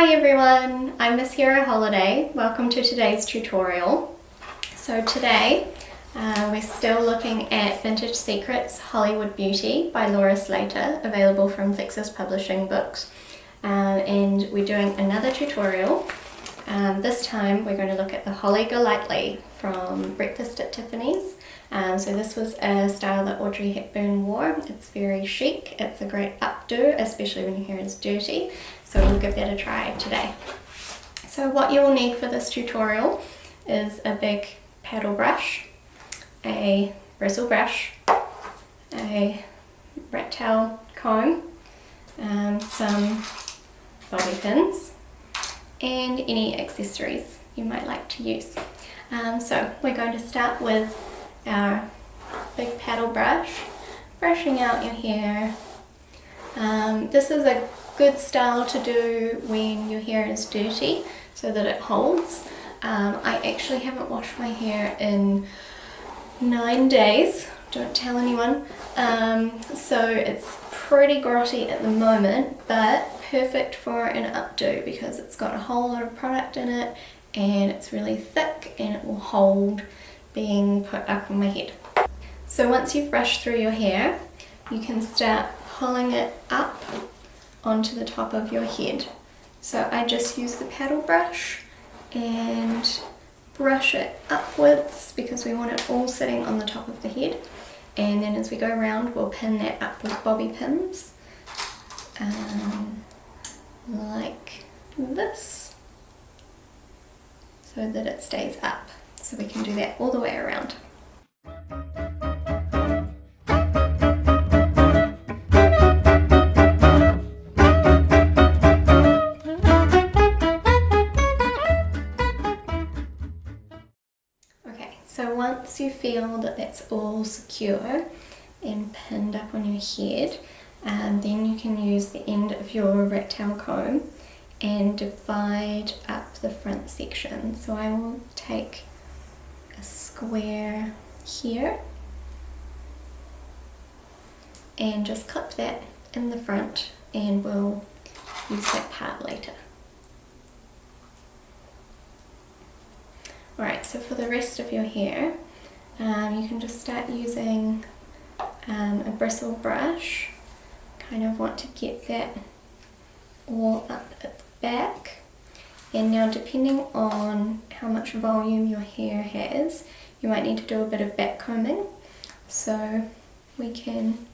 Hi everyone, I'm Miss Hero Holliday. Welcome to today's tutorial. So today we're still looking at Vintage Secrets Hollywood Beauty by Latché, available from Plexus Publishing books. And we're doing another tutorial. This time we're going to look at the Holly Golightly from Breakfast at Tiffany's. So this was a style that Audrey Hepburn wore. It's very chic, it's a great updo, especially when your hair is dirty. So we'll give that a try today. So what you will need for this tutorial is a big paddle brush, a bristle brush, a rat tail comb, some bobby pins, and any accessories you might like to use. So we're going to start with our big paddle brush, brushing out your hair. This is a good style to do when your hair is dirty so that it holds. I actually haven't washed my hair in 9 days, don't tell anyone, so it's pretty grotty at the moment, but perfect for an updo because it's got a whole lot of product in it and it's really thick and it will hold being put up on my head. So once you've brushed through your hair, you can start pulling it up onto the top of your head. So I just use the paddle brush and brush it upwards because we want it all sitting on the top of the head, and then as we go around we'll pin that up with bobby pins like this, so that it stays up. So we can do that all the way around. Okay, so once you feel that that's all secure and pinned up on your head, then you can use the end of your rat tail comb and divide up the front section. So I will take a square here and just clip that in the front, and we'll use that part later. Alright, so for the rest of your hair, you can just start using a bristle brush. Kind of want to get that all up at the back. And now, depending on how much volume your hair has, you might need to do a bit of back combing. So we can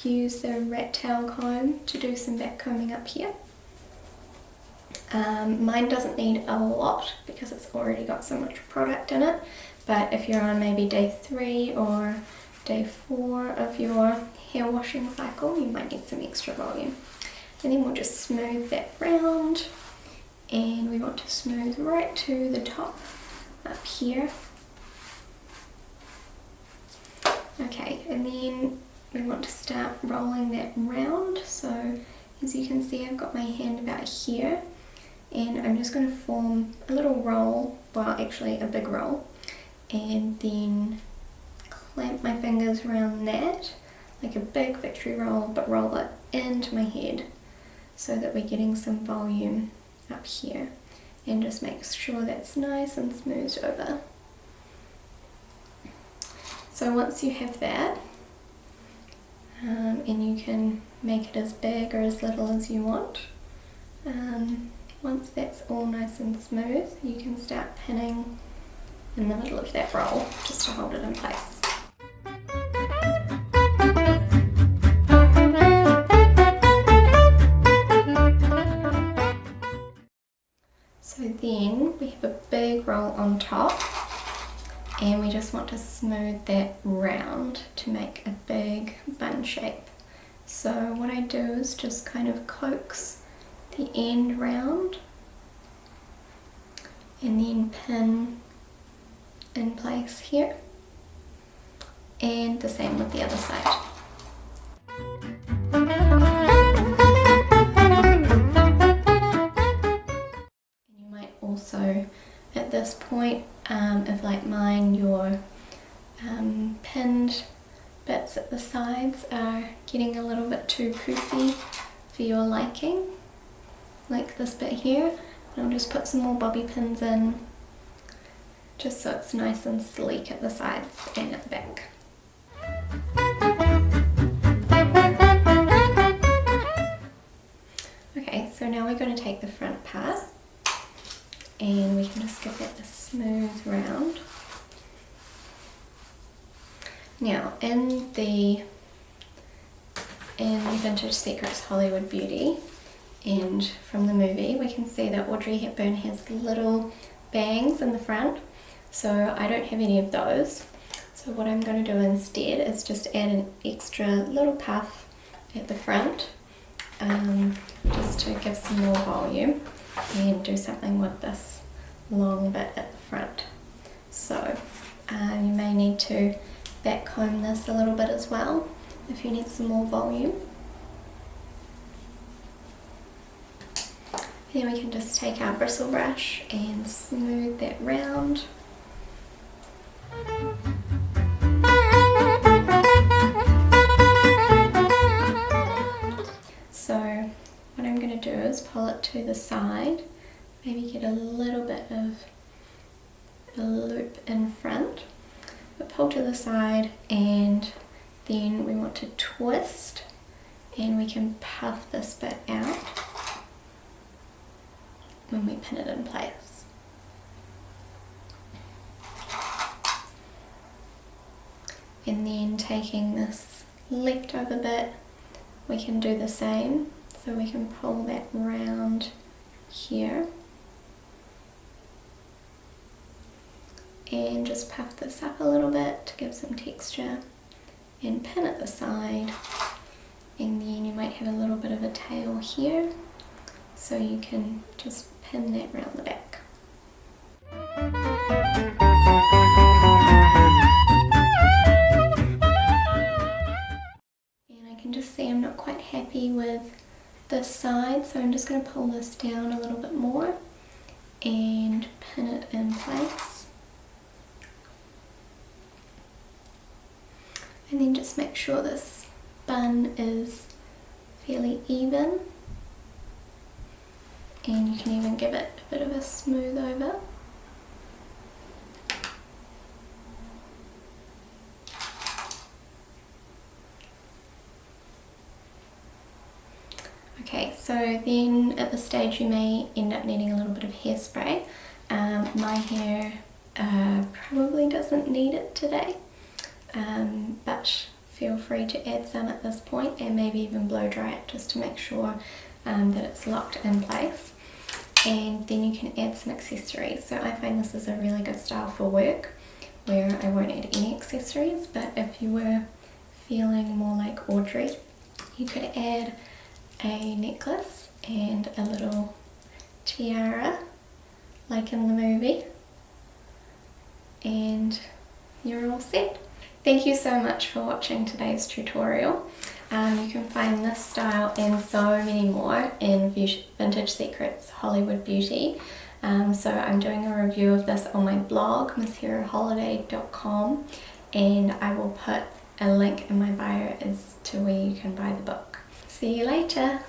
use the rat tail comb to do some back combing up here. Mine doesn't need a lot because it's already got so much product in it, but if you're on maybe day 3 or day 4 of your hair washing cycle, you might need some extra volume. And then we'll just smooth that round, and we want to smooth right to the top up here. Okay, and then we want to start rolling that round. So as you can see, I've got my hand about here, and I'm just going to form a little roll, well actually a big roll, and then clamp my fingers around that like a big victory roll, but roll it into my head so that we're getting some volume up here, and just make sure that's nice and smoothed over. So once you have that, and you can make it as big or as little as you want, once that's all nice and smooth, you can start pinning in the middle of that roll just to hold it in place. So then we have a big roll on top, and we just want to smooth that round to make a big bun shape. So what I do is just kind of coax the end round and then pin in place here, and the same with the other side. Also, at this point, if like mine, your pinned bits at the sides are getting a little bit too poofy for your liking, like this bit here. And I'll just put some more bobby pins in, just so it's nice and sleek at the sides and at the back. Okay, so now we're going to take the front part and we can just give that a smooth round. Now in Vintage Secrets Hollywood Beauty and from the movie, we can see that Audrey Hepburn has little bangs in the front, so I don't have any of those. So what I'm going to do instead is just add an extra little puff at the front, just to give some more volume, and do something with this long bit at the front. So you may need to back comb this a little bit as well if you need some more volume. Then we can just take our bristle brush and smooth that round. So what I'm going to do is pull it to the side, maybe get a little bit of a loop in front, but pull to the side, and then we want to twist and we can puff this bit out when we pin it in place. And then taking this leftover bit, we can do the same. So we can pull that round here and just puff this up a little bit to give some texture, and pin at the side, and then you might have a little bit of a tail here, so you can just pin that round the back. And I can just see I'm not quite happy with this side, so I'm just going to pull this down a little bit more and pin it in place. And then just make sure this bun is fairly even, and you can even give it a bit of a smooth over. Okay, so then at this stage you may end up needing a little bit of hairspray. My hair probably doesn't need it today, but feel free to add some at this point, and maybe even blow dry it just to make sure that it's locked in place. And then you can add some accessories. So I find this is a really good style for work where I won't add any accessories, but if you were feeling more like Audrey, you could add a necklace and a little tiara like in the movie, and you're all set. Thank you so much for watching today's tutorial. You can find this style and so many more in Vintage Secrets Hollywood Beauty. So I'm doing a review of this on my blog, msheraholliday.com, and I will put a link in my bio as to where you can buy the book. See you later!